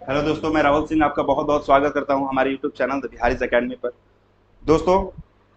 Hello दोस्तों, मैं राहुल सिंह आपका बहुत बहुत स्वागत करता हूं हमारे YouTube channel the Bihari's academy पर। दोस्तों,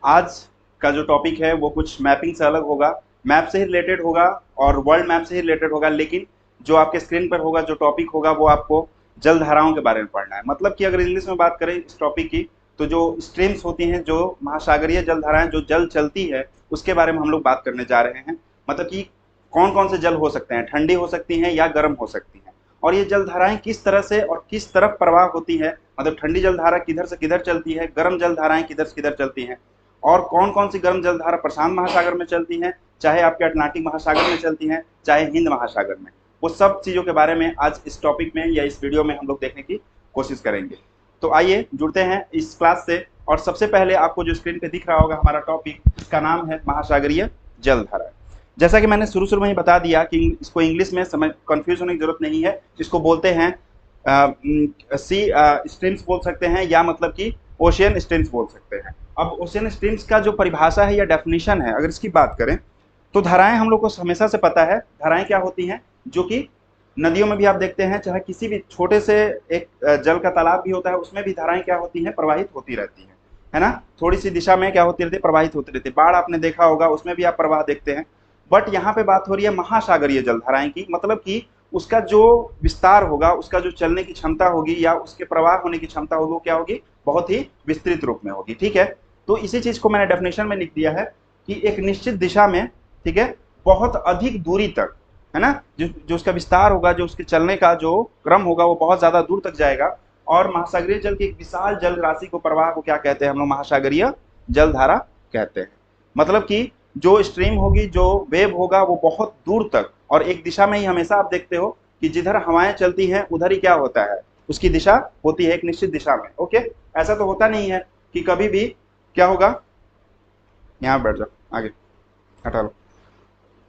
आज का जो टॉपिक है वो कुछ मैपिंग से अलग होगा। मैप से ही रिलेटेड होगा और वर्ल्ड मैप से ही रिलेटेड होगा, लेकिन जो आपके स्क्रीन पर होगा, जो टॉपिक होगा, वो आपको जल धाराओं के बारे में पढ़ना है। मतलब कि अगर इंग्लिश में बात करें इस टॉपिक की, तो जो स्ट्रीम्स होती हैं, जो महासागरीय जल धाराएं जो जल चलती है, उसके बारे में हम लोग बात करने जा रहे हैं। मतलब कि कौन कौन से जल हो सकते हैं, ठंडी हो सकती हैं या गर्म हो सकती हैं, और ये जलधाराएं किस तरह से और किस तरफ प्रवाह होती है। मतलब ठंडी जलधारा किधर से किधर चलती है, गर्म जलधाराएं किधर से किधर चलती हैं, और कौन कौन सी गर्म जलधारा प्रशांत महासागर में चलती हैं, चाहे आपके अटलांटिक महासागर में चलती हैं, चाहे हिंद महासागर में। वो सब चीज़ों के बारे में आज इस टॉपिक में या इस वीडियो में हम लोग देखने की कोशिश करेंगे। तो आइए जुड़ते हैं इस क्लास से। और सबसे पहले आपको जो स्क्रीन पे दिख रहा होगा हमारा टॉपिक, इसका नाम है महासागरीय जलधारा। जैसा कि मैंने शुरू शुरू में ही बता दिया कि इसको इंग्लिश में समझ कंफ्यूज होने की जरूरत नहीं है। इसको बोलते हैं सी स्ट्रीम्स बोल सकते हैं, या मतलब कि ओशियन स्ट्रीम्स बोल सकते हैं। अब ओशियन स्ट्रीम्स का जो परिभाषा है या डेफिनेशन है, अगर इसकी बात करें तो धाराएं हम लोग को हमेशा से पता है। धाराएं क्या होती हैं, जो कि नदियों में भी आप देखते हैं, चाहे किसी भी छोटे से एक जल का तालाब भी होता है, उसमें भी धाराएं क्या होती हैं, प्रवाहित होती रहती हैं, है ना। थोड़ी सी दिशा में क्या होती रहती है, प्रवाहित होती रहती है। बाढ़ आपने देखा होगा, उसमें भी आप प्रवाह देखते हैं। बट यहाँ पे बात हो रही है महासागरीय जलधाराएं की। मतलब कि उसका जो विस्तार होगा, उसका जो चलने की क्षमता होगी या उसके प्रवाह होने की क्षमता होगी, वो क्या होगी, बहुत ही विस्तृत रूप में होगी। ठीक है, तो इसी चीज को मैंने डेफिनेशन में लिख दिया है कि एक निश्चित दिशा में, ठीक है, बहुत अधिक दूरी तक, है ना, जो उसका विस्तार होगा, जो उसके चलने का जो क्रम होगा, वो बहुत ज्यादा दूर तक जाएगा। और महासागरीय जल की एक विशाल जल राशि को, प्रवाह को क्या कहते हैं हम लोग, महासागरीय जलधारा कहते हैं। मतलब कि जो स्ट्रीम होगी, जो वेव होगा, वो बहुत दूर तक और एक दिशा में ही। हमेशा आप देखते हो कि जिधर हवाएं चलती हैं उधर ही क्या होता है, उसकी दिशा होती है एक निश्चित दिशा में। ओके, ऐसा तो होता नहीं है कि कभी भी क्या होगा, यहाँ बैठ जाओ, आगे हटा लो।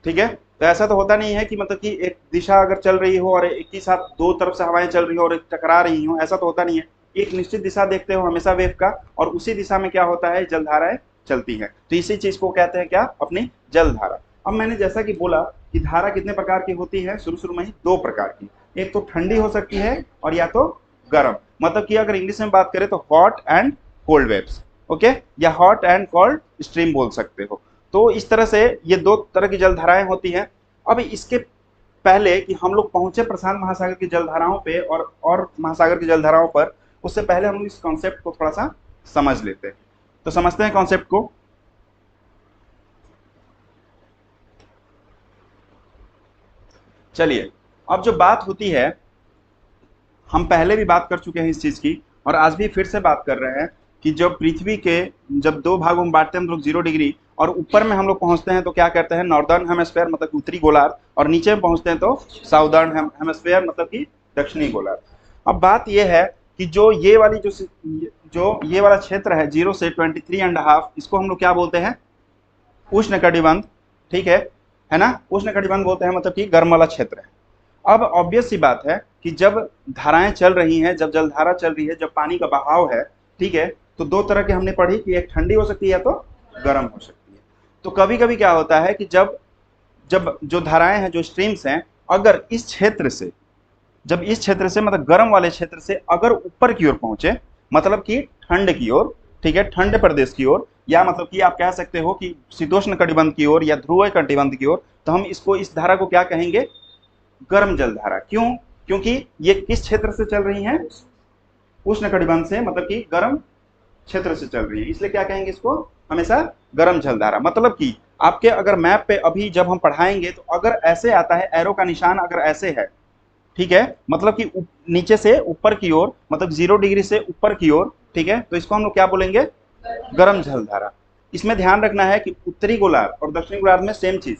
ठीक है, तो ऐसा तो होता नहीं है कि मतलब कि एक दिशा अगर चल रही हो और एक ही साथ दो तरफ से हवाएं चल रही हो और टकरा रही हो, ऐसा तो होता नहीं है। एक निश्चित दिशा देखते हो हमेशा वेव का, और उसी दिशा में क्या होता है, जलधाराएं चलती हैं। तो इसी चीज को कहते हैं क्या, अपनी जलधारा। अब मैंने जैसा कि बोला कि धारा कितने प्रकार की होती है, शुरू शुरू में ही दो प्रकार की। एक तो ठंडी हो सकती है और या तो गर्म। मतलब कि अगर इंग्लिश में बात करें तो hot and cold waves, okay, या हॉट एंड कोल्ड स्ट्रीम बोल सकते हो। तो इस तरह से ये दो तरह की जलधाराएं होती हैं। अब इसके पहले कि हम लोग पहुंचे प्रशांत महासागर की जलधाराओं पे और महासागर की जलधाराओं पर, उससे पहले हम लोग इस कॉन्सेप्ट को थोड़ा सा समझ लेते हैं। तो समझते हैं कॉन्सेप्ट को। चलिए, अब जो बात होती है, हम पहले भी बात कर चुके हैं इस चीज की, और आज भी फिर से बात कर रहे हैं कि जब पृथ्वी के, जब दो भागों में बांटते हैं हम लोग 0 डिग्री, और ऊपर में हम लोग पहुंचते हैं तो क्या कहते हैं, नॉर्दर्न हेमस्फेयर, मतलब उत्तरी गोलार्ध, और नीचे में पहुंचते हैं तो साउदर्न हेमस्फेयर, मतलब कि दक्षिणी गोलार्ध। अब बात यह है कि जो ये वाली जो ये वाला क्षेत्र है 0 से 23.5, इसको हम लोग क्या बोलते हैं, उष्ण कटिबंध। ठीक है ना, उष्ण कटिबंध बोलते हैं, मतलब कि गर्म वाला क्षेत्र है। अब ऑब्वियस सी बात है कि जब धाराएं चल रही हैं, जब जलधारा चल रही है, जब पानी का बहाव है, ठीक है, तो दो तरह के हमने पढ़ी कि एक ठंडी हो सकती है या तो गर्म हो सकती है। तो कभी कभी क्या होता है कि जब जब जो धाराएं हैं, जो स्ट्रीम्स हैं, अगर इस क्षेत्र से, जब इस क्षेत्र से मतलब गर्म वाले क्षेत्र से अगर ऊपर की ओर पहुंचे, मतलब कि ठंड की ओर, ठीक है, ठंड प्रदेश की ओर, या मतलब कि आप कह सकते हो कि शीतोष्ण कटिबंध की ओर या ध्रुव कटिबंध की ओर, तो हम इसको, इस धारा को क्या कहेंगे, गर्म जलधारा। क्यों, क्योंकि ये किस क्षेत्र से चल रही हैं, उष्ण कटिबंध से, मतलब कि गर्म क्षेत्र से चल रही है, इसलिए क्या कहेंगे इसको, हमेशा गर्म जलधारा। मतलब कि आपके अगर मैप पे अभी जब हम पढ़ाएंगे तो अगर ऐसे आता है, एरो का निशान अगर ऐसे है, ठीक है, मतलब कि नीचे से ऊपर की ओर, मतलब 0 डिग्री से ऊपर की ओर, ठीक है, तो इसको हम लोग क्या बोलेंगे, गर्म जलधारा। इसमें ध्यान रखना है कि उत्तरी गोलार्ध और दक्षिणी गोलार्ध में सेम चीज,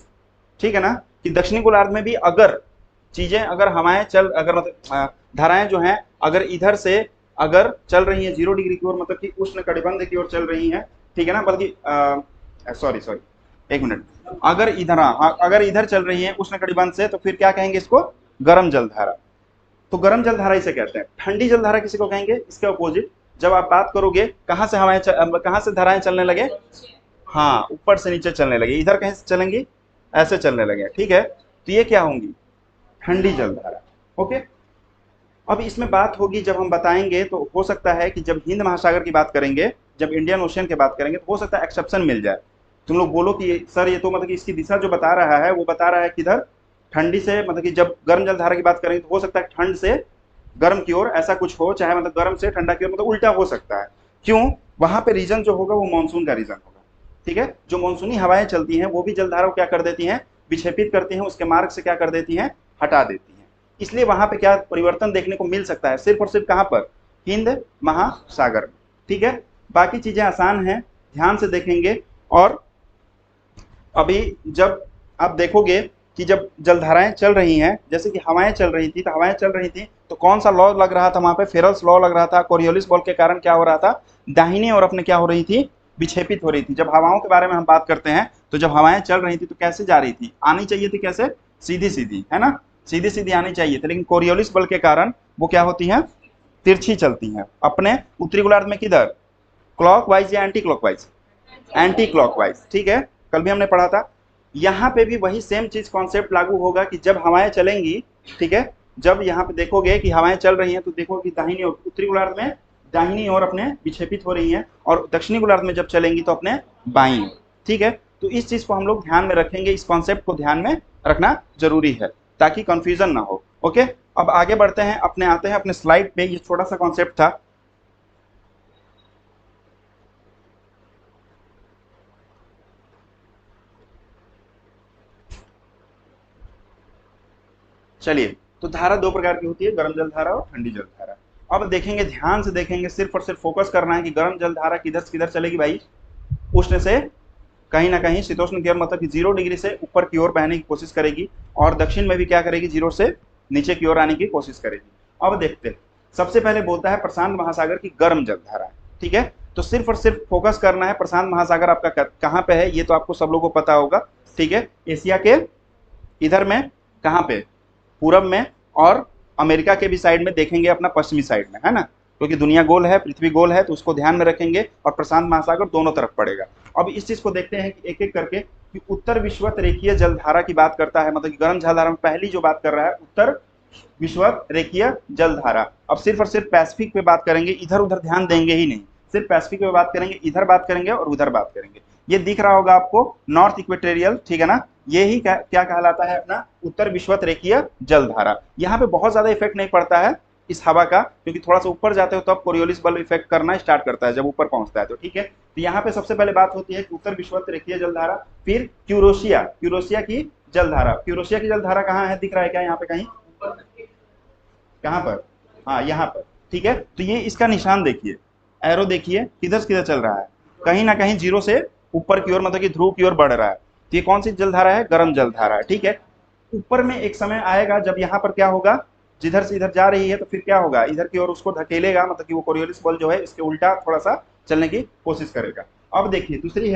ठीक है ना, कि दक्षिणी गोलार्ध में भी अगर चीजें, अगर हवाएं चल, अगर मतलब धाराएं जो हैं, अगर इधर से अगर चल रही हैं 0 डिग्री की ओर, मतलब कि उष्ण कटिबंध की ओर चल रही हैं, ठीक है ना, बल्कि सॉरी सॉरी, एक मिनट, अगर इधर, हाँ, अगर इधर चल रही है उष्ण कटिबंध से, तो फिर क्या कहेंगे इसको, गर्म जलधारा। तो गर्म जलधारा इसे कहते हैं। ठंडी जलधारा किसी को कहेंगे, इसके अपोजिट, जब आप बात करोगे कहां से हवाएं, कहां से धाराएं चलने लगे, हाँ, ऊपर से नीचे चलने लगे, इधर कहीं से चलेंगी, ऐसे चलने लगे, ठीक है, तो ये क्या होंगी, ठंडी जलधारा। ओके, अब इसमें बात होगी, जब हम बताएंगे तो हो सकता है कि जब हिंद महासागर की बात करेंगे, जब इंडियन ओशियन की बात करेंगे, तो हो सकता है एक्सेप्शन मिल जाए। तुम लोग बोलो कि सर ये तो मतलब कि इसकी दिशा जो बता रहा है वो बता रहा है किधर, ठंडी से, मतलब कि जब गर्म जल धारा की बात करेंगे तो हो सकता है ठंड से गर्म की ओर ऐसा कुछ हो, चाहे मतलब गर्म से ठंडा की ओर, मतलब उल्टा हो सकता है। क्यों? वहां पे रीजन जो होगा वो मानसून का रीजन होगा। ठीक है, जो मानसूनी हवाएं चलती हैं वो भी जलधारा को क्या कर देती हैं, विक्षेपित करती हैं, उसके मार्ग से क्या कर देती हैं, हटा देती हैं। इसलिए वहां पे क्या परिवर्तन देखने को मिल सकता है, सिर्फ और सिर्फ कहां पर, हिंद महासागर में। ठीक है, बाकी चीजें आसान हैं, ध्यान से देखेंगे। और अभी जब आप देखोगे कि जब जलधाराएं चल रही हैं, जैसे कि हवाएं चल रही थी, तो हवाएं चल रही थी तो कौन सा लॉ लग रहा था वहां पे, फेरल्स लॉ लग रहा था। कोरियोलिस बल के कारण क्या हो रहा था, दाहिनी ओर अपने क्या हो रही थी, विक्षेपित हो रही थी। जब हवाओं के बारे में हम बात करते हैं तो जब हवाएं चल रही थी तो कैसे जा रही थी, आनी चाहिए थी कैसे, सीधी सीधी, है ना, सीधी सीधी आनी चाहिए थी, लेकिन कोरियोलिस बल के कारण वो क्या होती है, तिरछी चलती हैं। अपने उत्तरी गोलार्ध में किधर, क्लॉकवाइज या एंटी क्लॉकवाइज, एंटी क्लॉकवाइज। ठीक है, कल भी हमने पढ़ा था। यहाँ पे भी वही सेम चीज कॉन्सेप्ट लागू होगा कि जब हवाएं चलेंगी, ठीक है, जब यहाँ पे देखोगे कि हवाएं चल रही हैं तो देखो कि दाहिनी ओर, उत्तरी गोलार्ध में दाहिनी ओर अपने विक्षेपित हो रही हैं, और दक्षिणी गोलार्ध में जब चलेंगी तो अपने बाईं ओर। ठीक है, तो इस चीज को हम लोग ध्यान में रखेंगे, इस कॉन्सेप्ट को ध्यान में रखना जरूरी है ताकि कंफ्यूजन ना हो। ओके, अब आगे बढ़ते हैं, अपने आते हैं अपने स्लाइड पे। ये छोटा सा कॉन्सेप्ट था। चलिए, तो धारा दो प्रकार की होती है, गर्म जल धारा और ठंडी जल धारा। अब देखेंगे, ध्यान से देखेंगे, सिर्फ और सिर्फ फोकस करना है कि गर्म जल धारा किधर से किधर चलेगी भाई, उष्ण से कहीं ना कहीं शीतोष्ण की ओर, मतलब कि 0 डिग्री से ऊपर की ओर बहने की कोशिश करेगी, और दक्षिण में भी क्या करेगी, 0 से नीचे की ओर आने की कोशिश करेगी। अब देखते हैं, सबसे पहले बोलता है प्रशांत महासागर की गर्म जल धारा। ठीक है, तो सिर्फ और सिर्फ फोकस करना है, प्रशांत महासागर आपका कहाँ पे है, ये तो आपको सब लोगों को पता होगा। ठीक है, एशिया के इधर में, कहाँ पे, पूरब में, और अमेरिका के भी साइड में देखेंगे, अपना पश्चिमी साइड में, है ना, क्योंकि दुनिया गोल है, पृथ्वी गोल है, तो उसको ध्यान में रखेंगे, और प्रशांत महासागर दोनों तरफ पड़ेगा। अब इस चीज को देखते हैं कि एक एक करके, कि उत्तर विषुवत रेखीय जलधारा की बात करता है, मतलब कि गर्म जलधारा में पहली जो बात कर रहा है, उत्तर विषुवत रेखीय जलधारा। अब सिर्फ और सिर्फ पैसिफिक पे बात करेंगे, इधर उधर ध्यान देंगे ही नहीं, सिर्फ पैसिफिक पे बात करेंगे, इधर बात करेंगे और उधर बात करेंगे। ये दिख रहा होगा आपको, नॉर्थ इक्वेटोरियल, ठीक है ना, ये ही क्या कहलाता है, अपना उत्तर विषुवत रेखीय जलधारा। यहाँ पे बहुत ज्यादा इफेक्ट नहीं पड़ता है इस हवा का, क्योंकि थोड़ा सा ऊपर जाते हो तब कोरियोलिस बल इफेक्ट करना स्टार्ट करता है, जब ऊपर पहुंचता है तो। ठीक है, तो यहाँ पे सबसे पहले बात होती है कि उत्तर विषुवत रेखीय जलधारा, फिर क्यूरोशिया, क्यूरोशिया की जलधारा। क्यूरोशिया की जलधारा कहाँ है, दिख रहा है क्या यहाँ पे कहीं, कहाँ पर, हाँ यहाँ पर। ठीक है, तो ये इसका निशान देखिए, एरो देखिए किधर से किधर चल रहा है, कहीं ना कहीं 0 से ऊपर की ओर, मतलब कि ध्रुव की ओर बढ़ रहा है। तो ये कौन सी जलधारा है, गर्म जलधारा है। ठीक है, ऊपर में एक समय आएगा जब यहाँ पर क्या होगा, जिधर से इधर जा रही है तो फिर क्या होगा, इधर की ओर उसको धकेलेगा, मतलब कि वो कोरियोलिस बल जो है इसके उल्टा थोड़ा सा चलने की कोशिश करेगा। अब देखिए तीसरी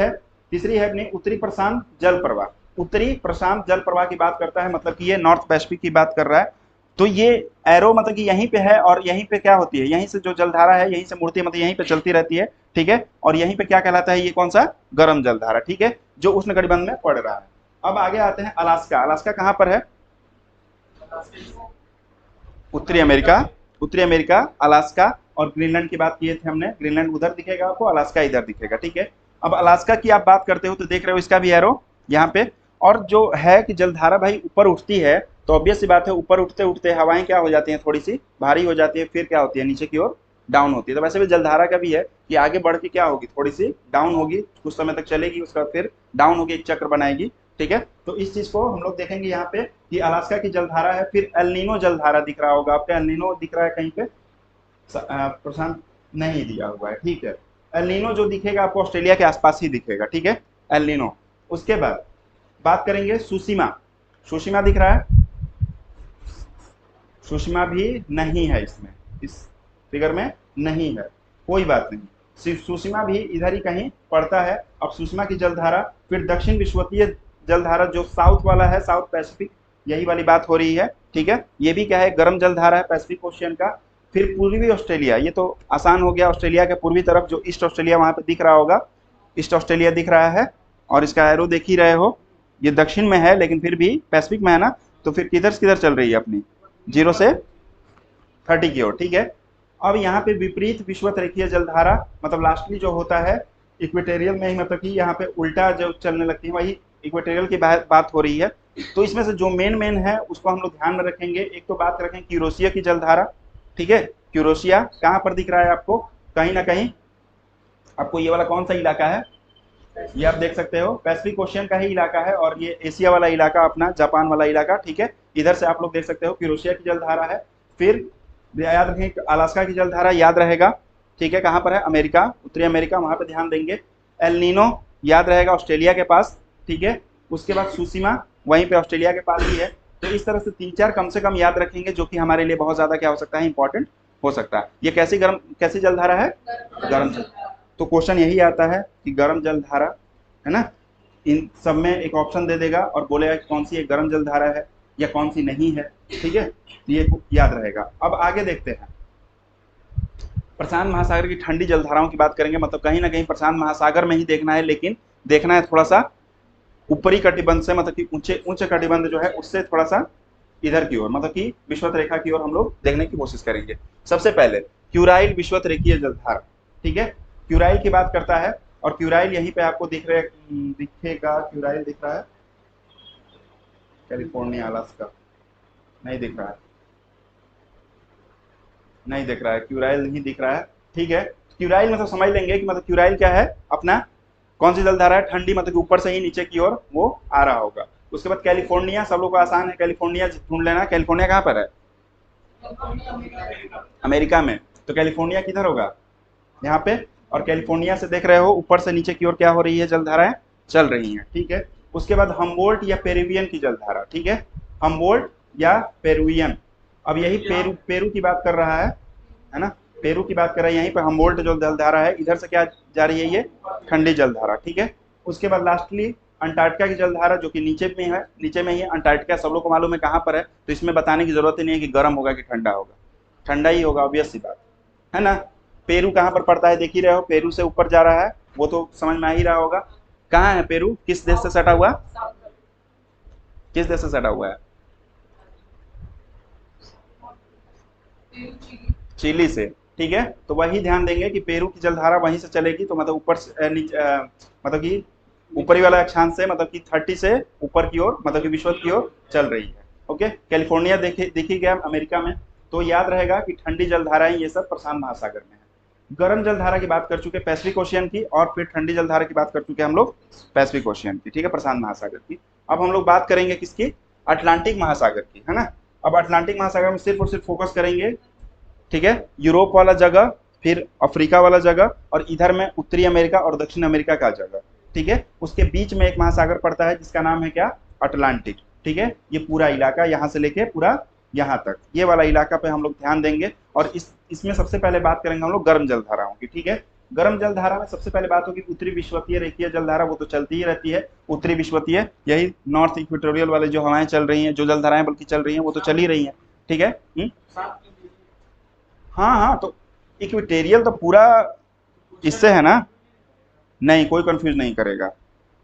है अपनी उत्तरी प्रशांत जल प्रवाह। उत्तरी प्रशांत जल प्रवाह की बात करता है, मतलब कि ये नॉर्थ पैसिफिक की बात कर रहा है। तो ये एरो मतलब कि यहीं पे है, और यहीं पे क्या होती है, यहीं से जो जलधारा है यहीं से मुड़ती है, मतलब यहीं पे चलती रहती है। ठीक है, और यहीं पे क्या कहलाता है, ये कौन सा, गर्म जलधारा। ठीक है, जो उष्णकटिबंध में पड़ रहा है। अब आगे आते हैं अलास्का। अलास्का कहाँ पर है, उत्तरी अमेरिका, उत्तरी अमेरिका, अलास्का। और ग्रीनलैंड की बात किए थे हमने, ग्रीनलैंड उधर दिखेगा आपको, अलास्का इधर दिखेगा। ठीक है, अब अलास्का की आप बात करते हो तो देख रहे हो इसका भी एरो यहाँ पे। और जो है कि जलधारा भाई ऊपर उठती है, तो ऑब्वियस सी बात है, ऊपर उठते उठते हवाएं क्या हो जाती हैं, थोड़ी सी भारी हो जाती है, फिर क्या होती है, नीचे की ओर डाउन होती है। तो वैसे भी जलधारा का भी है कि आगे बढ़ के क्या होगी, थोड़ी सी डाउन होगी, कुछ समय तक चलेगी, उसका फिर डाउन होगी, एक चक्र बनाएगी। ठीक है, तो इस चीज को हम लोग देखेंगे यहाँ पे कि अलास्का की जलधारा है। फिर एलनीनो जलधारा दिख रहा होगा आपको, एलनीनो दिख रहा है कहीं पे, प्रशांत नहीं दिया हुआ है। ठीक है, एलनीनो जो दिखेगा आपको ऑस्ट्रेलिया के आसपास ही दिखेगा। ठीक है, एलनीनो। उसके बाद बात करेंगे सुशीमा। सुशीमा दिख रहा है, सुषमा भी नहीं है इसमें, इस फिगर में नहीं है, कोई बात नहीं, सिर्फ सुषमा भी इधर ही कहीं पड़ता है। अब सुषमा की जलधारा, फिर दक्षिण विषुवतीय जलधारा जो साउथ वाला है, साउथ पैसिफिक, यही वाली बात हो रही है। ठीक है, ये भी क्या है, गर्म जलधारा है पैसिफिक ओशियन का। फिर पूर्वी ऑस्ट्रेलिया, ये तो आसान हो गया, ऑस्ट्रेलिया के पूर्वी तरफ जो ईस्ट ऑस्ट्रेलिया वहां पे दिख रहा होगा, ईस्ट ऑस्ट्रेलिया दिख रहा है, और इसका एरो देख ही रहे हो, ये दक्षिण में है लेकिन फिर भी पैसिफिक में है ना। तो फिर किधर से किधर चल रही है अपनी, 0 से 30 की ओर, ठीक है। अब यहाँ पे विपरीत विषुवत रेखीय जलधारा, मतलब लास्टली जो होता है इक्वेटोरियल में ही, मतलब कि यहाँ पे उल्टा जो चलने लगती है वही इक्वेटोरियल की बात हो रही है। तो इसमें से जो मेन मेन है उसको हम लोग ध्यान में रखेंगे। एक तो बात रखें क्यूरोसिया की जलधारा, ठीक है। क्यूरोसिया कहाँ पर दिख रहा है आपको, कहीं ना कहीं आपको ये वाला कौन सा इलाका है, ये आप देख सकते हो पैसिफिक ओशियन का ही इलाका है, और ये एशिया वाला इलाका अपना, जापान वाला इलाका, ठीक है। इधर से आप लोग देख सकते हो क्यूरोसिया की जलधारा है। फिर याद रखें अलास्का की जलधारा याद रहेगा, ठीक है, कहाँ पर है, अमेरिका, उत्तरी अमेरिका, वहां पर ध्यान देंगे। एल नीनो याद रहेगा ऑस्ट्रेलिया के पास, ठीक है। उसके बाद सुसीमा वहीं पे ऑस्ट्रेलिया के पास ही है। तो इस तरह से 3-4 कम से कम याद रखेंगे, जो कि हमारे लिए बहुत ज्यादा क्या हो सकता है, इंपॉर्टेंट हो सकता है। ये कैसी जलधारा है, गर्म जल। तो क्वेश्चन यही आता है कि गर्म जलधारा है ना, इन सब में एक ऑप्शन दे देगा और बोलेगा कि कौन सी एक गर्म जलधारा है या कौन सी नहीं है, ठीक है। ये याद रहेगा। अब आगे देखते हैं, प्रशांत महासागर की ठंडी जलधाराओं की बात करेंगे। मतलब कहीं ना कहीं प्रशांत महासागर में ही देखना है, लेकिन देखना है थोड़ा सा ऊपरी कटिबंध से, मतलब कि ऊंचे ऊंचे कटिबंध जो है उससे थोड़ा सा इधर की ओर, मतलब कि विषुवत रेखा की ओर हम लोग देखने की कोशिश करेंगे। सबसे पहले क्यूराइल विषुवत रेखीय जलधारा, ठीक है। क्यूराइल की बात करता है, और क्यूराइल यहीं पे आपको दिखेगा, क्यूराइल दिख रहा है, कैलिफोर्निया अलास्का नहीं दिख रहा है, नहीं दिख रहा है, क्यूराइल नहीं दिख रहा है, ठीक है। क्यूराइल मतलब समझ लेंगे कि मतलब क्यूराइल क्या है, अपना कौन सी जलधारा है, ठंडी, मतलब कि ऊपर से ही नीचे की ओर वो आ रहा होगा। उसके बाद कैलिफोर्निया, सब लोग को आसान है, कैलिफोर्निया ढूंढ लेना। कैलिफोर्निया कहाँ पर है, अमेरिका में। तो कैलिफोर्निया किधर होगा, यहाँ पे। और कैलिफोर्निया से देख रहे हो ऊपर से नीचे की ओर क्या हो रही है, जलधाराएं चल रही हैं, ठीक है। उसके बाद हम्बोल्ट या पेरुवियन की जलधारा, ठीक है, हम्बोल्ट या पेरुवियन। अब यही पेरू की बात कर रहा है ना, पेरू की बात कर रहा है। यहीं पर हम्बोल्ट जो जलधारा है, इधर से क्या जा रही है, ये ठंडी जलधारा, ठीक है। उसके बाद लास्टली अंटार्कटिका की जलधारा, जो कि नीचे में है, नीचे में ही है अंटार्कटिका, सब लोग को मालूम है कहाँ पर है, तो इसमें बताने की जरूरत ही नहीं है कि गर्म होगा कि ठंडा होगा, ठंडा ही होगा, ऑब्वियस सी बात है ना। पेरू कहाँ पर पड़ता है, देख ही रहे हो, पेरू से ऊपर जा रहा है, वो तो समझ में आ ही रहा होगा। कहाँ है पेरू, किस देश से सटा हुआ, किस देश से सटा हुआ है, चिली से, ठीक है। तो वही ध्यान देंगे कि पेरू की जलधारा वहीं से चलेगी, तो मतलब ऊपर से मतलब कि ऊपरी वाला अक्षांश से, मतलब कि 30 से ऊपर की ओर, मतलब कि विषुवत की ओर चल रही है। ओके, कैलिफोर्निया देखी गया अमेरिका में। तो याद रहेगा कि ठंडी जलधाराएं ये सब प्रशांत महासागर में है। गर्म जलधारा की बात कर चुके पैसिफिक ओशियन की, और फिर ठंडी जलधारा की बात कर चुके हम लोग पैसिफिक ओशियन की, ठीक है, प्रशांत महासागर की। अब हम लोग बात करेंगे किसकी, अटलांटिक महासागर की, है ना। अब अटलांटिक महासागर में सिर्फ और सिर्फ फोकस करेंगे, ठीक है, यूरोप वाला जगह, फिर अफ्रीका वाला जगह, और इधर में उत्तरी अमेरिका और दक्षिण अमेरिका का जगह, ठीक है। उसके बीच में एक महासागर पड़ता है जिसका नाम है क्या, अटलांटिक, ठीक है। ये पूरा इलाका यहाँ से लेके पूरा यहाँ तक, ये वाला इलाका पे हम लोग ध्यान देंगे। और इसमें सबसे पहले बात करेंगे हम लोग गर्म जलधाराओं की, ठीक है। गर्म जलधारा में सबसे पहले बात होगी उत्तरी विषुवतीय रेखीय जलधारा, वो तो चलती ही रहती है। उत्तरी विषुवतीय, यही नॉर्थ इक्वेटोरियल वाले जो हवाएं चल रही हैं, जो जलधाराएं बल्कि चल रही हैं, वो तो चल ही रही हैं, ठीक है। हाँ हाँ, तो इक्वेटेरियल तो पूरा इससे है ना, नहीं कोई कंफ्यूज नहीं करेगा,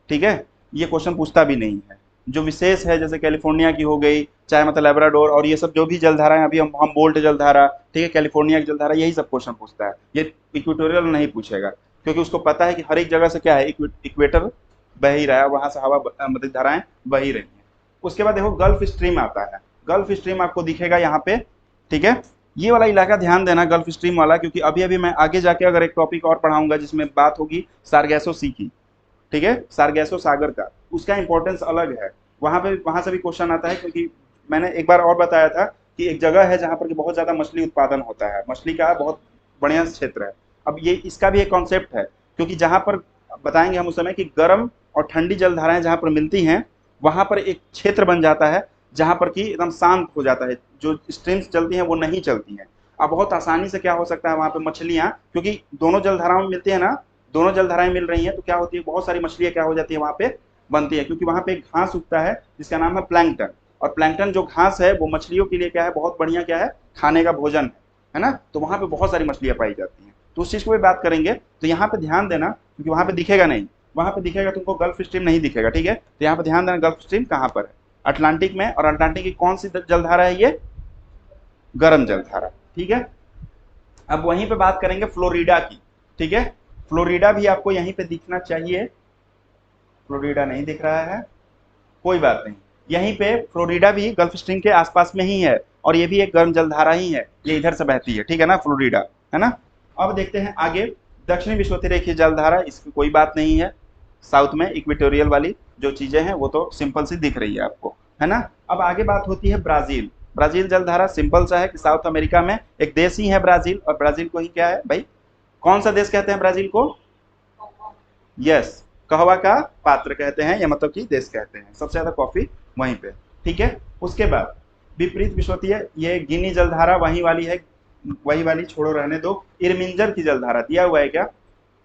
ठीक है। ये क्वेश्चन पूछता भी नहीं है। जो विशेष है, जैसे कैलिफोर्निया की हो गई, चाहे मतलब लेब्राडोर, और ये सब जो भी जलधाराएं अभी हम बोल्ट जलधारा, ठीक है, कैलिफोर्निया की जलधारा, यही सब क्वेश्चन पूछता है। ये इक्वेटोरियल नहीं पूछेगा, क्योंकि उसको पता है कि हर एक जगह से क्या है, इक्वेटर बह ही रहा है, वहां से हवा मतलब धाराएं बह ही रही हैं। उसके बाद देखो गल्फ स्ट्रीम आता है, गल्फ स्ट्रीम आपको दिखेगा यहाँ पे, ठीक है। ये वाला इलाका ध्यान देना, गल्फ स्ट्रीम वाला, क्योंकि अभी अभी मैं आगे जाके अगर एक टॉपिक और पढ़ाऊंगा जिसमें बात होगी सारगैसो सी की, ठीक है, सारगैसो सागर का, उसका इंपॉर्टेंस अलग है। वहां से भी क्वेश्चन आता है, क्योंकि मैंने एक बार और बताया था कि एक जगह है जहां पर कि बहुत ज्यादा मछली उत्पादन होता है, मछली का बहुत बढ़िया क्षेत्र है। अब ये इसका भी एक कॉन्सेप्ट है, क्योंकि जहां पर बताएंगे हम उस समय कि गर्म और ठंडी जलधाराएं जहां पर मिलती हैं, वहां पर एक क्षेत्र बन जाता है जहां पर कि एकदम शांत हो जाता है, जो स्ट्रीम्स चलती हैं वो नहीं चलती हैं। अब बहुत आसानी से क्या हो सकता है वहां पे मछलियां, क्योंकि दोनों जलधाराओं में मिलती है ना, दोनों जलधाराएं मिल रही हैं, तो क्या होती है, बहुत सारी मछलियां क्या हो जाती है वहां पे बनती है, क्योंकि वहां पे एक घास उगता है जिसका नाम है प्लैंकटन। और प्लैंकटन जो घास है वो मछलियों के लिए क्या है, बहुत बढ़िया क्या है, खाने का भोजन है ना। तो वहां पे बहुत सारी मछलियां पाई जाती हैं, तो उस चीज को भी बात करेंगे। तो यहाँ पे ध्यान देना, क्योंकि वहां पे दिखेगा नहीं, वहां पे दिखेगा तुमको गल्फ स्ट्रीम नहीं दिखेगा, ठीक है। तो यहाँ पे ध्यान देना गल्फ स्ट्रीम कहाँ पर है, अटलांटिक में। और अटलांटिक की कौन सी जलधारा है, ये गर्म जलधारा, ठीक है। अब वहीं पे बात करेंगे फ्लोरिडा की, ठीक है। फ्लोरिडा भी आपको यहीं पे दिखना चाहिए, फ्लोरिडा नहीं दिख रहा है, कोई बात नहीं। यहीं पे फ्लोरिडा भी गल्फ स्ट्रीम के आसपास में ही है और ये भी एक गर्म जलधारा ही है, ये इधर से बहती है, ठीक है ना, फ्लोरिडा, है ना। अब देखते हैं आगे, दक्षिणी विषुवतीय जलधारा, इसकी कोई बात नहीं है। साउथ में इक्वेटोरियल वाली जो चीजें हैं वो तो सिंपल सी दिख रही है आपको, है ना। अब आगे बात होती है ब्राजील। ब्राजील जलधारा सिंपल सा है कि साउथ अमेरिका में एक देश ही है ब्राजील, और ब्राजील को ही क्या है भाई, कौन सा देश कहते हैं ब्राजील को? यस, कहवा का पात्र कहते हैं, या मतलब कि देश कहते हैं, सबसे ज्यादा कॉफी वहीं पे, ठीक है। उसके बाद विपरीत विषुवतीय, ये गिनी जलधारा वही वाली है, वही वाली छोड़ो रहने दो। इरमिंजर की जलधारा दिया हुआ है क्या?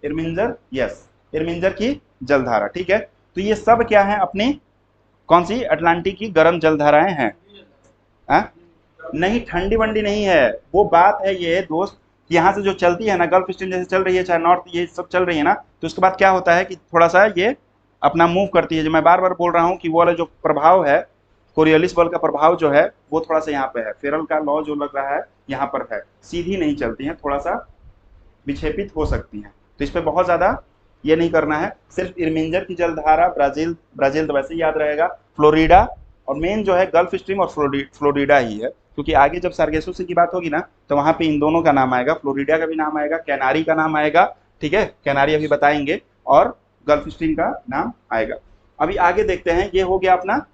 इरमिंजर, यस, इरमिंजर की जलधारा, ठीक है। तो ये सब क्या है अपनी, कौन सी? अटलांटिक की गर्म जलधाराएं हैं। नहीं, ठंडी वंडी नहीं है, वो बात है ये दोस्त, यहाँ से जो चलती है ना, गल्फ स्ट्रीम जैसे चल रही है, चाहे नॉर्थ ये सब चल रही है ना, तो उसके बाद क्या होता है कि थोड़ा सा ये अपना मूव करती है। जो मैं बार बार बोल रहा हूँ कि वो वाला जो प्रभाव है, कोरियोलिस बल का प्रभाव जो है, वो थोड़ा सा यहाँ पे है। फेरल का लॉ जो लग रहा है यहाँ पर है, सीधी नहीं चलती है, थोड़ा सा विक्षेपित हो सकती हैं, तो इस पर बहुत ज्यादा ये नहीं करना है। सिर्फ इरमिंजर की जलधारा, ब्राजील, ब्राजील तो वैसे ही याद रहेगा, फ्लोरिडा, और मेन जो है गल्फ स्ट्रीम और फ्लोरिडा ही है, क्योंकि आगे जब सार्गेसोस की बात होगी ना, तो वहां पे इन दोनों का नाम आएगा, फ्लोरिडा का भी नाम आएगा, कैनारी का नाम आएगा, ठीक है, कैनारी अभी बताएंगे, और गल्फ स्ट्रीम का नाम आएगा। अभी आगे देखते हैं, ये हो गया अपना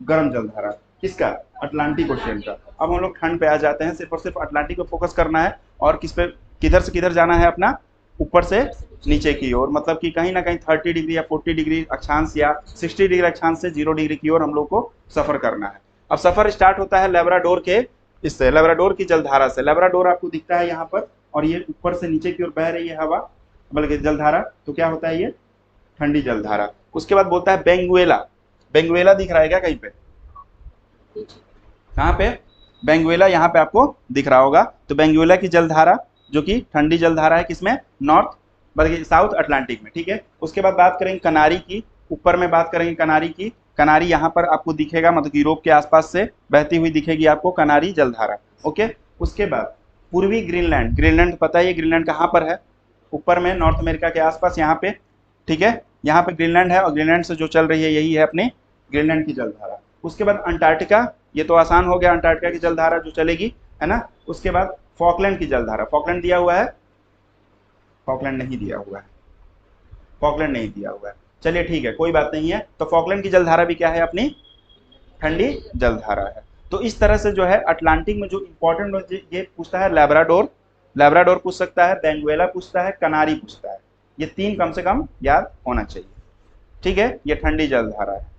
गर्म जलधारा, किसका? अटलांटिक ओशियन का। अब हम लोग ठंड पे आ जाते हैं, सिर्फ और सिर्फ अटलांटिक पे फोकस करना है, और किस पे, किधर से किधर जाना है अपना, ऊपर से नीचे की ओर, मतलब कि कहीं ना कहीं 30 डिग्री या 40 डिग्री अक्षांश या 60 डिग्री अक्षांश से 0 डिग्री की ओर हम लोग को सफर करना है। अब सफर स्टार्ट होता है लेब्राडोर के, इससे लेब्राडोर की जलधारा से। लेब्राडोर आपको दिखता है यहाँ पर, और ये ऊपर से नीचे की ओर बह रही है हवा, बल्कि जलधारा, तो क्या होता है ये? ठंडी जलधारा। उसके बाद बोलता है बेंगुएला। बेंगुएला दिख रहा है क्या कहीं पे? कहाँ पे? बेंगुएला यहाँ पे आपको दिख रहा होगा। तो बेंगुएला की जलधारा जो कि ठंडी जलधारा है, किसमें? नॉर्थ, बल्कि साउथ अटलांटिक में, ठीक है। उसके बाद बात करेंगे कनारी की, ऊपर में बात करेंगे कनारी की। कनारी यहाँ पर आपको दिखेगा, मतलब यूरोप के आसपास से बहती हुई दिखेगी आपको कनारी जलधारा, ओके। उसके बाद पूर्वी ग्रीनलैंड, ग्रीनलैंड पता है ये ग्रीनलैंड कहाँ पर है? ऊपर में नॉर्थ अमेरिका के आसपास यहाँ पे, ठीक है, यहाँ पे ग्रीनलैंड है, और ग्रीनलैंड से जो चल रही है यही है अपनी ग्रीनलैंड की जलधारा। उसके बाद अंटार्कटिका, ये तो आसान हो गया, अंटार्कटिका की जलधारा जो चलेगी, है ना। उसके बाद फॉकलैंड की जलधारा, फॉकलैंड दिया हुआ है? फॉकलैंड नहीं दिया हुआ है, फॉकलैंड नहीं दिया हुआ है, चलिए ठीक है, कोई बात नहीं है। तो फॉकलैंड की जलधारा भी क्या है अपनी? ठंडी जलधारा है। तो इस तरह से जो है अटलांटिक में जो इंपॉर्टेंट ये पूछता है, लेब्राडोर, लेब्राडोर पूछ सकता है, बेंगुएला पूछता है, कनारी पूछता है, ये तीन कम से कम याद होना चाहिए, ठीक है। ये ठंडी जलधारा है।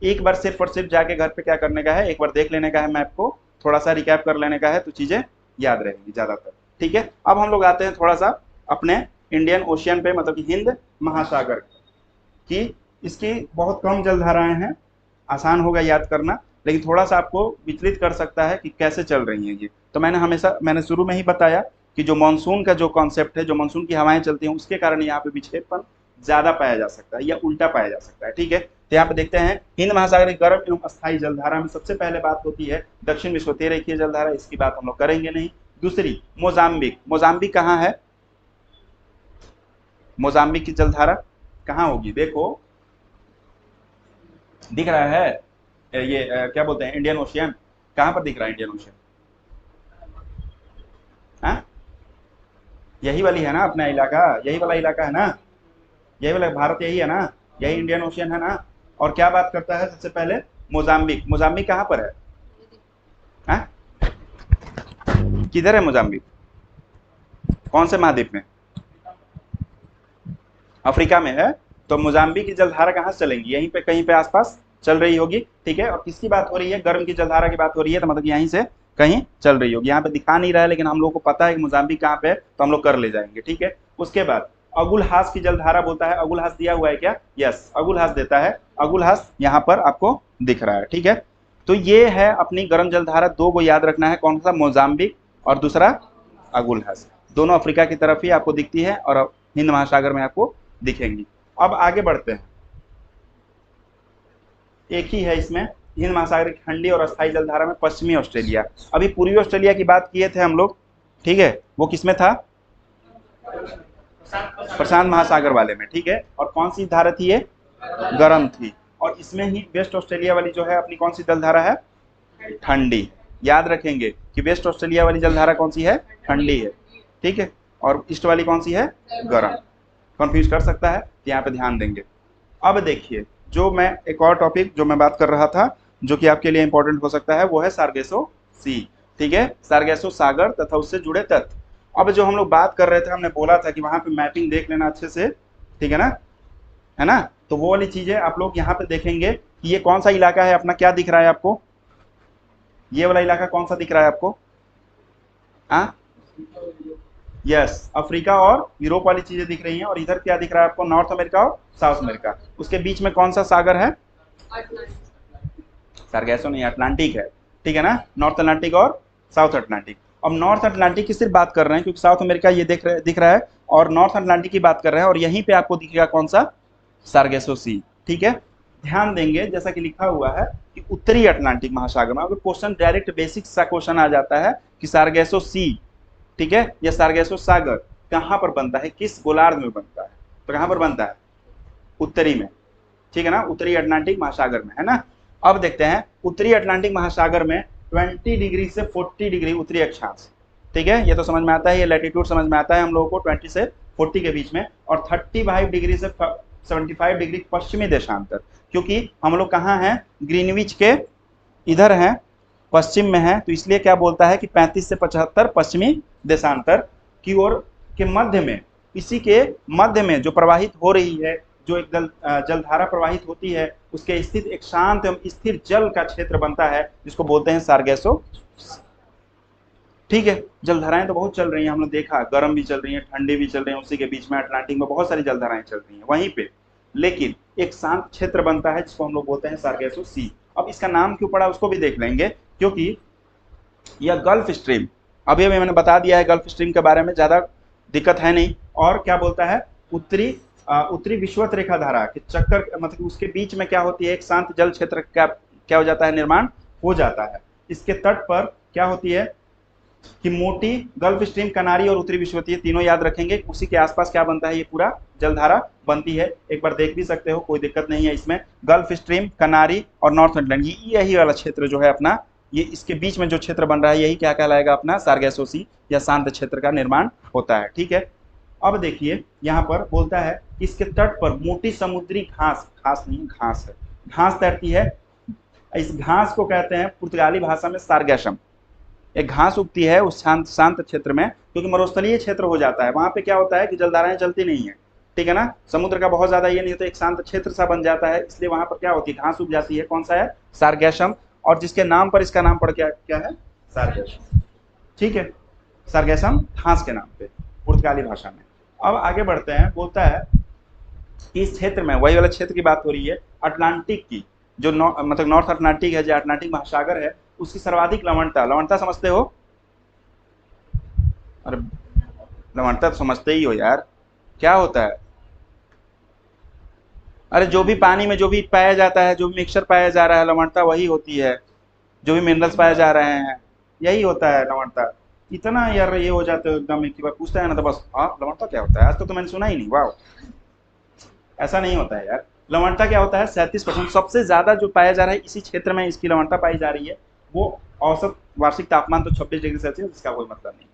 एक बार सिर्फ और सिर्फ जाके घर पे क्या करने का है, एक बार देख लेने का है मैप को, थोड़ा सा रिकैप कर लेने का है, तो चीजें याद रहेंगी ज्यादातर, ठीक है। अब हम लोग आते हैं थोड़ा सा अपने इंडियन ओशियन पे, मतलब कि हिंद महासागर की। इसकी बहुत कम जलधाराएं हैं, आसान होगा याद करना, लेकिन थोड़ा सा आपको विचलित कर सकता है कि कैसे चल रही हैं ये। तो मैंने शुरू में ही बताया कि जो मानसून का जो कॉन्सेप्ट है, जो मानसून की हवाएं चलती हैं, उसके कारण यहाँ पे विक्षेपण ज्यादा पाया जा सकता है या उल्टा पाया जा सकता है, ठीक है। तो यहाँ पे देखते हैं हिंद महासागर की गर्म एवं अस्थायी जलधारा में सबसे पहले बात होती है दक्षिण विषुवतीय रेखीय जलधारा, इसकी बात हम लोग करेंगे नहीं। दूसरी मोजाम्बिक, मोजाम्बिक कहाँ है? मोजाम्बिक की जलधारा कहाँ होगी? देखो दिख रहा है, ये क्या बोलते हैं, इंडियन ओशियन, कहाँ पर दिख रहा है इंडियन ओशियन? हाँ, यही वाली है ना अपना इलाका, यही वाला इलाका है ना, यही वाला भारत, यही है ना, यही इंडियन ओशियन है ना। और क्या बात करता है सबसे पहले? मोजाम्बिक। मोजाम्बिक कहाँ पर है? हाँ? किधर है मोजाम्बिक? कौन से महाद्वीप में? अफ्रीका में है। तो मोजाम्बिक की जलधारा कहाँ से चलेंगी? यहीं पे कहीं पे आसपास चल रही होगी, ठीक है। और किसकी बात हो रही है? गर्म की जलधारा की बात हो रही है, तो मतलब यहीं से कहीं चल रही होगी। यहाँ पे दिखा नहीं रहा है, लेकिन हम लोग को पता है कि मोजाम्बिक कहाँ पे है, तो हम लोग कर ले जाएंगे, ठीक है। उसके बाद अगुलहास की जलधारा बोलता है, अगुलहास दिया हुआ है क्या? यस, अगुलहास देता है, अगुलहास यहाँ पर आपको दिख रहा है, ठीक है। तो ये है अपनी गर्म जलधारा, दो को याद रखना है, कौन सा? मोजाम्बिक और दूसरा अगुलहास, दोनों अफ्रीका की तरफ ही आपको दिखती है और हिंद महासागर में आपको दिखेंगी। अब आगे बढ़ते हैं, एक ही है इसमें, हिंद महासागर की ठंडी और अस्थायी जलधारा में पश्चिमी ऑस्ट्रेलिया। अभी पूर्वी ऑस्ट्रेलिया की बात किए थे हम लोग, ठीक है, वो किसमें था? प्रशांत महासागर वाले में, ठीक है। और कौन सी धारा थी ये? गर्म थी। और इसमें ही वेस्ट ऑस्ट्रेलिया वाली जो है अपनी कौन सी जलधारा है? ठंडी। याद रखेंगे कि वेस्ट ऑस्ट्रेलिया वाली जलधारा कौन सी है? ठंडी है, ठीक है। और ईस्ट वाली कौन सी है? गर्म। कंफ्यूज कर सकता है, तो यहाँ पे ध्यान देंगे। अब देखिए, जो मैं एक और टॉपिक जो मैं बात कर रहा था जो कि आपके लिए इंपॉर्टेंट हो सकता है, वो है सार्गेसो सी, ठीक है। सार्गेसो सागर तथा उससे जुड़े तत्व। अब जो हम लोग बात कर रहे थे, हमने बोला था कि वहां पे मैपिंग देख लेना अच्छे से, ठीक है ना, है ना। तो वो वाली चीजें आप लोग यहाँ पे देखेंगे कि ये कौन सा इलाका है अपना, क्या दिख रहा है आपको? ये वाला इलाका कौन सा दिख रहा है आपको? हाँ, यस, अफ्रीका और यूरोप वाली चीजें दिख रही हैं। और इधर क्या दिख रहा है आपको? नॉर्थ अमेरिका और साउथ अमेरिका। उसके बीच में कौन सा सागर है? सार्गेसो नहीं, अटलांटिक है, ठीक है ना। नॉर्थ अटलांटिक और साउथ अटलांटिक। अब नॉर्थ अटलांटिक की सिर्फ बात कर रहे हैं क्योंकि साउथ अमेरिका ये दिख रहा है, और नॉर्थ अटलांटिक की बात कर रहे हैं, और यहीं पे आपको दिखेगा कौन सा? सार्गेसो सी, ठीक है। ध्यान देंगे जैसा कि लिखा हुआ है कि उत्तरी अटलांटिक महासागर में, अगर क्वेश्चन डायरेक्ट बेसिक सा क्वेश्चन आ जाता है कि सार्गेसो सी, ठीक है, या सार्गेसो सागर कहाँ पर बनता है, किस गोलार्ध में बनता है, तो कहाँ पर बनता है? उत्तरी में, ठीक है ना, उत्तरी अटलांटिक महासागर में, है ना। अब देखते हैं उत्तरी अटलांटिक महासागर में 20 डिग्री से 40 डिग्री उत्तरी अक्षांश, ठीक है, ये तो समझ में आता है, ये लैटिट्यूड समझ में आता है हम लोगों को 20 से 40 के बीच में, और 35 डिग्री से 75 डिग्री पश्चिमी देशांतर, क्योंकि हम लोग कहाँ हैं? ग्रीनविच के इधर हैं, पश्चिम में है, तो इसलिए क्या बोलता है कि 35 से 75 पश्चिमी देशांतर की ओर के मध्य में, इसी के मध्य में जो प्रवाहित हो रही है, जो एक जलधारा प्रवाहित होती है, उसके स्थित एक शांत एवं स्थिर जल का क्षेत्र बनता है जिसको बोलते हैं सार्गेसो, ठीक है। जलधाराएं तो बहुत चल रही हैं, हमने देखा, गर्म भी चल रही हैं, ठंडी भी चल रही हैं, उसी के बीच में अटलांटिक में बहुत सारी जलधाराएं चल रही हैं वहीं पे, लेकिन एक शांत क्षेत्र बनता है जिसको हम लोग बोलते हैं सार्गेसो सी। अब इसका नाम क्यों पड़ा उसको भी देख लेंगे, क्योंकि यह गल्फ स्ट्रीम, अभी मैंने बता दिया है गल्फ स्ट्रीम के बारे में, ज्यादा दिक्कत है नहीं। और क्या बोलता है? उत्तरी विषुवत रेखा धारा के चक्कर, मतलब उसके बीच में क्या होती है? एक शांत जल क्षेत्र क्या हो जाता है? निर्माण हो जाता है। इसके तट पर क्या होती है कि मोटी गल्फ स्ट्रीम, कनारी और उत्तरी विषुवतीय तीनों याद रखेंगे, उसी के आसपास क्या बनता है? ये पूरा जलधारा बनती है। एक बार देख भी सकते हो, कोई दिक्कत नहीं है इसमें। गल्फ स्ट्रीम, कनारी और नॉर्थ अटलांटिक, यही वाला क्षेत्र जो है अपना, ये इसके बीच में जो क्षेत्र बन रहा है, यही क्या कहलाएगा? अपना सार्गेसो सी या शांत क्षेत्र का निर्माण होता है, ठीक है। अब देखिए यहाँ पर बोलता है कि इसके तट पर मोटी समुद्री घास, घास नहीं घास है, घास तैरती है। इस घास को कहते हैं पुर्तगाली भाषा में सार्गेसम। एक घास उगती है उस शांत शांत क्षेत्र में, क्योंकि मरुस्थलीय क्षेत्र हो जाता है, वहां पे क्या होता है कि जलधाराएं चलती नहीं है, ठीक है ना, समुद्र का बहुत ज्यादा ये नहीं होता, एक शांत क्षेत्र सा बन जाता है, इसलिए वहां पर क्या होती है? घास उग जाती है। कौन सा है? सार्गेसम। और जिसके नाम पर इसका नाम पड़ क्या है? सार्गेसम, ठीक है। सार्गेसम घास के नाम पे पुर्तगाली भाषा में। अब आगे बढ़ते हैं, बोलता है इस क्षेत्र में, वही वाला क्षेत्र की बात हो रही है, अटलांटिक की, जो मतलब नॉर्थ अटलांटिक है, जो अटलांटिक महासागर है, उसकी सर्वाधिक लवणता, लवणता समझते हो? अरे लवणता तो समझते ही हो यार, क्या होता है? अरे जो भी पानी में जो भी पाया जाता है, जो भी मिक्सचर पाया जा रहा है, लवणता वही होती है। जो भी मिनरल्स पाए जा रहे हैं, यही होता है लवणता। इतना यार ये हो जाते हो एकदम, एक बार पूछता है ना तो बस, हाँ लवणता क्या होता है, आज तो मैंने सुना ही नहीं, वाह। ऐसा नहीं होता है यार। लवणता क्या होता है? 37%, सबसे ज्यादा जो पाया जा रहा है इसी क्षेत्र में इसकी लवणता पाई जा रही है। वो औसत वार्षिक तापमान तो 26 डिग्री सेल्सियस, इसका कोई मतलब नहीं।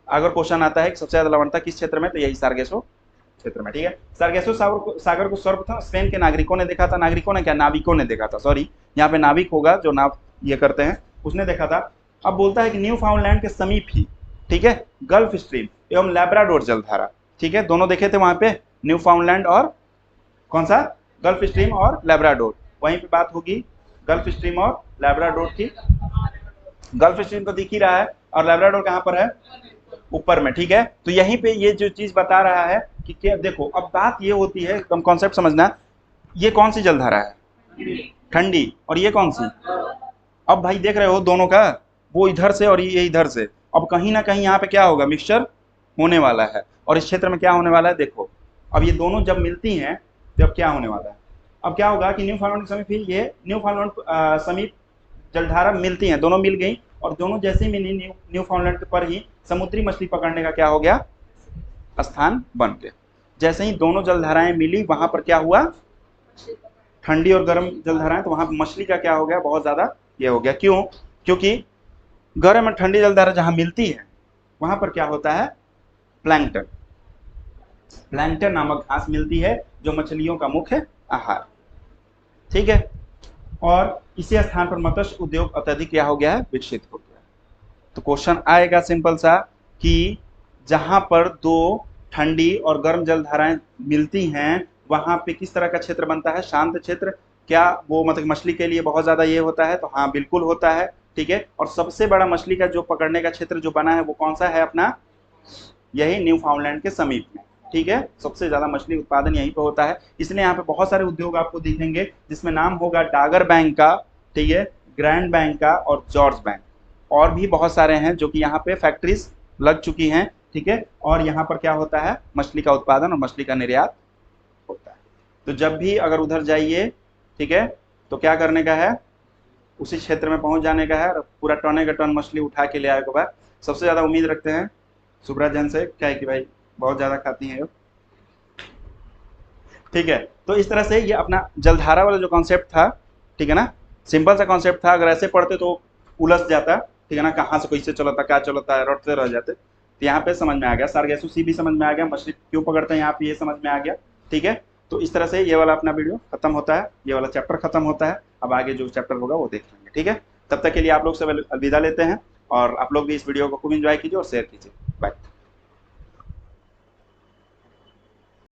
अगर क्वेश्चन आता है कि सबसे ज्यादा लवणता किस क्षेत्र में, तो यही सार्गेसो क्षेत्र में, ठीक है। सार्गेसो सागर को सर्वप्रथम स्पेन के नागरिकों ने देखा था, नागरिकों ने क्या, नाविकों ने देखा था, सॉरी, यहाँ पे नाविक होगा जो नाव ये करते हैं, उसने देखा था। अब बोलता है कि न्यू फाउंडलैंड के समीप ही, ठीक है, गल्फ स्ट्रीम एवं लैब्राडोर जलधारा, ठीक है, दोनों देखे थे वहां पे, न्यू फाउंडलैंड और कौन सा? गल्फ स्ट्रीम और लैब्राडोर, वहीं पे बात होगी गल्फ स्ट्रीम और लैब्राडोर की। गल्फ स्ट्रीम तो दिख ही रहा है, और लैब्राडोर कहाँ पर है? ऊपर में, ठीक है। तो यहीं पे ये जो चीज बता रहा है कि क्या, देखो अब बात ये होती है, एकदम कॉन्सेप्ट समझना, ये कौन सी जलधारा है? ठंडी। और ये कौन सी? अब भाई देख रहे हो दोनों का, वो इधर से और ये इधर से, अब कहीं ना कहीं यहाँ पे क्या होगा? मिक्सचर होने वाला है। और इस क्षेत्र में क्या होने वाला है? देखो अब ये दोनों जब मिलती हैं तो अब क्या होने वाला है? अब क्या होगा कि न्यू फाउंडलैंड समीप, ये न्यू फाउंडलैंड समीप जलधारा मिलती हैं, दोनों मिल गई, और दोनों जैसे ही मिली न्यू फाउंडलैंड पर ही समुद्री मछली पकड़ने का क्या हो गया, स्थान बन गया। जैसे ही दोनों जलधाराएं मिली वहां पर क्या हुआ, ठंडी और गर्म जलधाराएं, तो वहां मछली का क्या हो गया, बहुत ज्यादा ये हो गया। क्यों? क्योंकि गर्म और ठंडी जलधारा जहां मिलती है वहां पर क्या होता है, प्लैंकटन, प्लैंकटन नामक घास मिलती है जो मछलियों का मुख्य आहार। ठीक है, और इसी स्थान पर मत्स्य उद्योग अत्यधिक क्या हो गया है, विकसित हो गया। तो क्वेश्चन आएगा सिंपल सा कि जहां पर दो ठंडी और गर्म जलधाराएं मिलती हैं वहां पे किस तरह का क्षेत्र बनता है, शांत क्षेत्र। क्या वो मतलब मछली के लिए बहुत ज्यादा ये होता है, तो हाँ बिल्कुल होता है। ठीक है, और सबसे बड़ा मछली का जो पकड़ने का क्षेत्र जो बना है वो कौन सा है अपना, यही न्यू फाउंडलैंड के समीप में। ठीक है, सबसे ज्यादा मछली उत्पादन यहीं पे होता है, इसलिए यहाँ पे बहुत सारे उद्योग आपको दिखेंगे जिसमें नाम होगा डागर बैंक का, ठीक है, ग्रैंड बैंक का और जॉर्ज बैंक, और भी बहुत सारे हैं जो कि यहाँ पे फैक्ट्रीज लग चुकी हैं। ठीक है, और यहाँ पर क्या होता है, मछली का उत्पादन और मछली का निर्यात होता है। तो जब भी अगर उधर जाइए, ठीक है, तो क्या करने का है, उसी क्षेत्र में पहुंच जाने का है और पूरा टने का टन मछली उठा के ले आए के बाद। सबसे ज्यादा उम्मीद रखते हैं सुब्रा जैन से, क्या है कि भाई बहुत ज्यादा खाती हैं। ठीक है, तो इस तरह से ये अपना जलधारा वाला जो कॉन्सेप्ट था, ठीक है ना, सिंपल सा कॉन्सेप्ट था। अगर ऐसे पढ़ते तो उलझ जाता, ठीक है ना, कहाँ से कैसे चलता क्या चलता है, रटते रह जाते। तो यहाँ पे समझ में आ गया, सार्गेसु सी भी समझ में आ गया, मछली क्यों पकड़ते हैं यहाँ पे ये समझ में आ गया। ठीक है, तो इस तरह से ये वाला अपना वीडियो खत्म होता है, ये वाला चैप्टर खत्म होता है। अब आगे जो चैप्टर होगा वो देख लेंगे। ठीक है, तब तक के लिए आप लोग से अलविदा लेते हैं, और आप लोग भी इस वीडियो को खूब इंजॉय कीजिए और शेयर कीजिए। बाय।